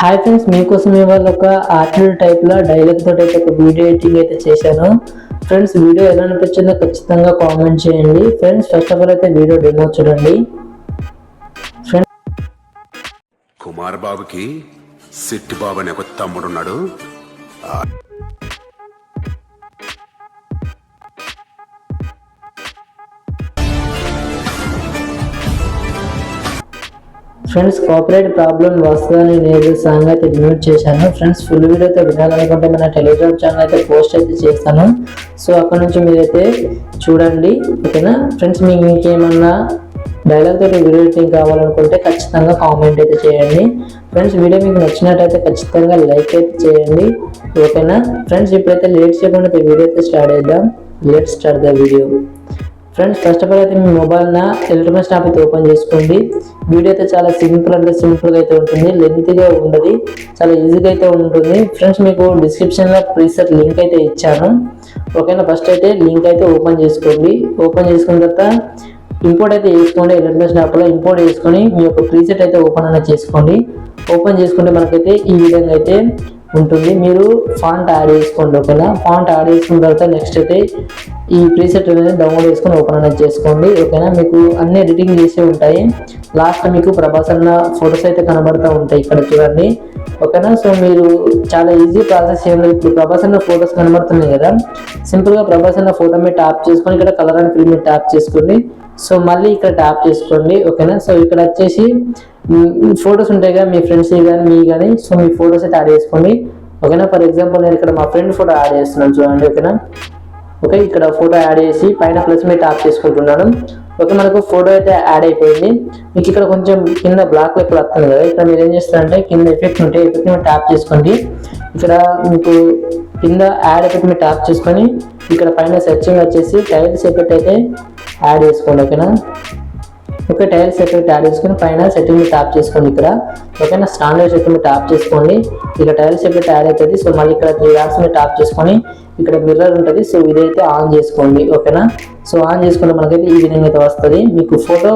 Hi friends, మీకోసం ఇవాళ ఒక ఆర్టికల్ టైప్లో డైలాగ్ తోటి అయితే ఒక వీడియో ఎడిటింగ్ అయితే చేశాను. ఫ్రెండ్స్, వీడియో ఎలా అనిపించిందో ఖచ్చితంగా కామెంట్ చేయండి. ఫ్రెండ్స్, ఫస్ట్ ఆఫ్ ఆల్ అయితే వీడియో డెమో చూడండి. ఫ్రెండ్స్, కుమార్ బాబుకి సిట్టి బాబు అనే ఒక తమ్ముడు ఉన్నాడు. ఫ్రెండ్స్, కాపీరైట్ ప్రాబ్లం వస్తుందని నేను సాంగ్ అయితే మ్యూట్ చేశాను. ఫ్రెండ్స్, ఫుల్ వీడియో అయితే వినాలనుకుంటే మన టెలిగ్రామ్ ఛానల్ అయితే పోస్ట్ అయితే చేస్తాను. సో అక్కడ నుంచి మీరైతే చూడండి, ఓకేనా. ఫ్రెండ్స్, మీకు ఇంకేమన్నా డైలాగ్ తోటి వీడియో ఎడిటింగ్ కావాలనుకుంటే ఖచ్చితంగా కామెంట్ అయితే చేయండి. ఫ్రెండ్స్, వీడియో మీకు నచ్చినట్టయితే ఖచ్చితంగా లైక్ అయితే చేయండి, ఓకేనా. ఫ్రెండ్స్, ఇప్పుడైతే లేట్ చేయకుండా వీడియో అయితే స్టార్ట్ చేద్దాం. Let start the video. Friends, first of all అయితే మీ మొబైల్న ఎలక్ట్రానిక్ స్టాప్ అయితే ఓపెన్ చేసుకోండి. వీడియో అయితే చాలా సింపుల్గా అయితే ఉంటుంది, లెంత్గా ఉండదు, చాలా ఈజీగా అయితే ఉంటుంది. ఫ్రెండ్స్, మీకు డిస్క్రిప్షన్లో ప్రీసెట్ లింక్ అయితే ఇచ్చాను, ఓకేనా. ఫస్ట్ అయితే లింక్ అయితే ఓపెన్ చేసుకోండి. ఓపెన్ చేసుకున్న తర్వాత ఇంపోర్ట్ అయితే చేసుకోండి. ఎలక్ట్రానిక్ స్టాప్లో ఇంపోర్ట్ చేసుకొని మీ యొక్క ప్రీసెట్ అయితే ఓపెన్ అనేది చేసుకోండి. ఓపెన్ చేసుకుంటే మనకైతే ఈ విధంగా అయితే ఉంటుంది. మీరు ఫాంట్ యాడ్ చేసుకోండి, ఓకేనా. ఫాంట్ యాడ్ చేసుకున్న తర్వాత నెక్స్ట్ అయితే ఈ ప్రీసెట్ అనేది డౌన్లోడ్ చేసుకొని ఓపెన్ అనేది చేసుకోండి, ఓకేనా. మీకు అన్ని ఎడిటింగ్ చేసే ఉంటాయి. లాస్ట్ మీకు ప్రభాస్ అన్న ఫొటోస్ అయితే కనబడుతూ ఉంటాయి, ఇక్కడ చూడండి, ఓకేనా. సో మీరు చాలా ఈజీ ప్రాసెస్ ఏం లేదు. ఇప్పుడు ప్రభాస్ అన్న ఫొటోస్ కనబడుతున్నాయి కదా, సింపుల్గా ప్రభాస్ అన్న ఫోటో మీద ట్యాప్ చేసుకొని ఇక్కడ కలర్ అండ్ ఫిల్ మీద ట్యాప్ చేసుకోండి. సో మళ్ళీ ఇక్కడ ట్యాప్ చేసుకోండి, ఓకేనా. సో ఇక్కడ వచ్చేసి ఫొటోస్ ఉంటాయి కదా, మీ ఫ్రెండ్స్ కానీ మీ కానీ, సో మీ ఫొటోస్ అయితే యాడ్ చేసుకోండి, ఓకేనా. ఫర్ ఎగ్జాంపుల్ నేను ఇక్కడ మా ఫ్రెండ్ ఫోటో యాడ్ చేస్తున్నాను, చూడండి, ఓకేనా. ఓకే, ఇక్కడ ఫోటో యాడ్ చేసి పైన ప్లస్ మీద ట్యాప్ చేసుకుంటున్నాను. ఓకే, మనకు ఫోటో అయితే యాడ్ అయిపోయింది. మీకు ఇక్కడ కొంచెం కింద బ్లాక్ ఇక్కడ వస్తుంది కదా, ఇక్కడ మీరు ఏం చేస్తారంటే కింద ఎఫెక్ట్ ఉంటే ఎఫెక్ట్ మీద ట్యాప్ చేసుకోండి. ఇక్కడ మీకు కింద యాడ్ ఎఫెక్ట్ మీద ట్యాప్ చేసుకొని ఇక్కడ పైన సెర్చింగ్ వచ్చేసి టైల్స్ ఎఫెక్ట్ అయితే యాడ్ చేసుకోండి, ఓకేనా. ఓకే, టైల్స్ ఎఫెక్ట్ యాడ్ చేసుకొని పైన సెట్టింగ్ మీద ట్యాప్ చేసుకోండి ఇక్కడ, ఓకేనా. స్టాండర్డ్ సెట్టింగ్ మీద ట్యాప్ చేసుకోండి. ఇక టైల్స్ ఎఫెక్ట్ యాడ్ అవుతుంది. సో మళ్ళీ ఇక్కడ 3 డాట్స్ మీద ట్యాప్ చేసుకొని ఇక్కడ మిర్రర్ ఉంటుంది, సో ఇదైతే ఆన్ చేసుకోండి, ఓకేనా. సో ఆన్ చేసుకుంటే మనకైతే ఈ విధంగా అయితే వస్తుంది. మీకు ఫోటో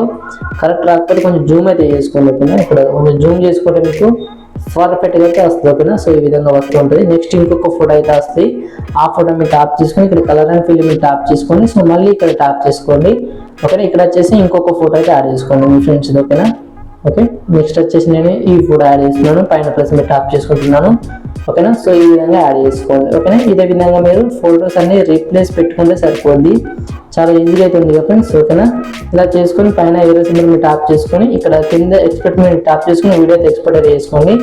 కరెక్ట్ రాకపోతే కొంచెం జూమ్ అయితే చేసుకోండి, ఓకేనా. ఇక్కడ కొంచెం జూమ్ చేసుకుంటే మీకు పర్ఫెక్ట్గా అయితే వస్తుంది, ఓకేనా. సో ఈ విధంగా వస్తూ ఉంటుంది. నెక్స్ట్ ఇంకొక ఫోటో అయితే వస్తుంది. ఆ ఫోటో మీద ట్యాప్ చేసుకొని ఇక్కడ కలర్ అండ్ ఫిల్ మీద ట్యాప్ చేసుకోండి. సో మళ్ళీ ఇక్కడ ట్యాప్ చేసుకోండి, ఓకేనా. ఇక్కడ వచ్చేసి ఇంకొక ఫోటో అయితే యాడ్ చేసుకోండి మీ ఫ్రెండ్స్, ఓకేనా. ఓకే, నెక్స్ట్ వచ్చేసి నేను ఈ ఫోటో యాడ్ చేస్తున్నాను, పైన ప్లస్ మీద ట్యాప్ చేసుకుంటున్నాను, ఓకేనా. సో ఈ విధంగా యాడ్ చేసుకోండి, ఓకేనా. ఇదే విధంగా మీరు ఫోటోస్ అన్ని రీప్లేస్ పెట్టుకుంటే సరిపోద్ది, చాలా ఈజీగా అయితే ఉంది కదా ఫ్రెండ్స్, ఓకేనా. ఇలా చేసుకొని పైన ఏరో సింబల్ మీద ట్యాప్ చేసుకొని ఇక్కడ కింద ఎక్స్పోర్ట్ మీద ట్యాప్ చేసుకుని వీడియో అయితే ఎక్స్పోర్ట్ అయితే చేసుకోండి.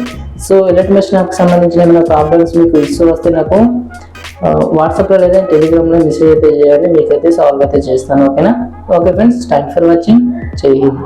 సో ఎలక్ట్రిక్ నాకు సంబంధించిన ఏమైనా ప్రాబ్లమ్స్ మీకు ఇష్యూ వస్తే నాకు వాట్సాప్లో లేదా టెలిగ్రామ్లో మెసేజ్ అయితే చేయండి, మీకైతే సాల్వ్ అయితే చేస్తాను, ఓకేనా. Okay friends, thanks for watching. జై హింద్.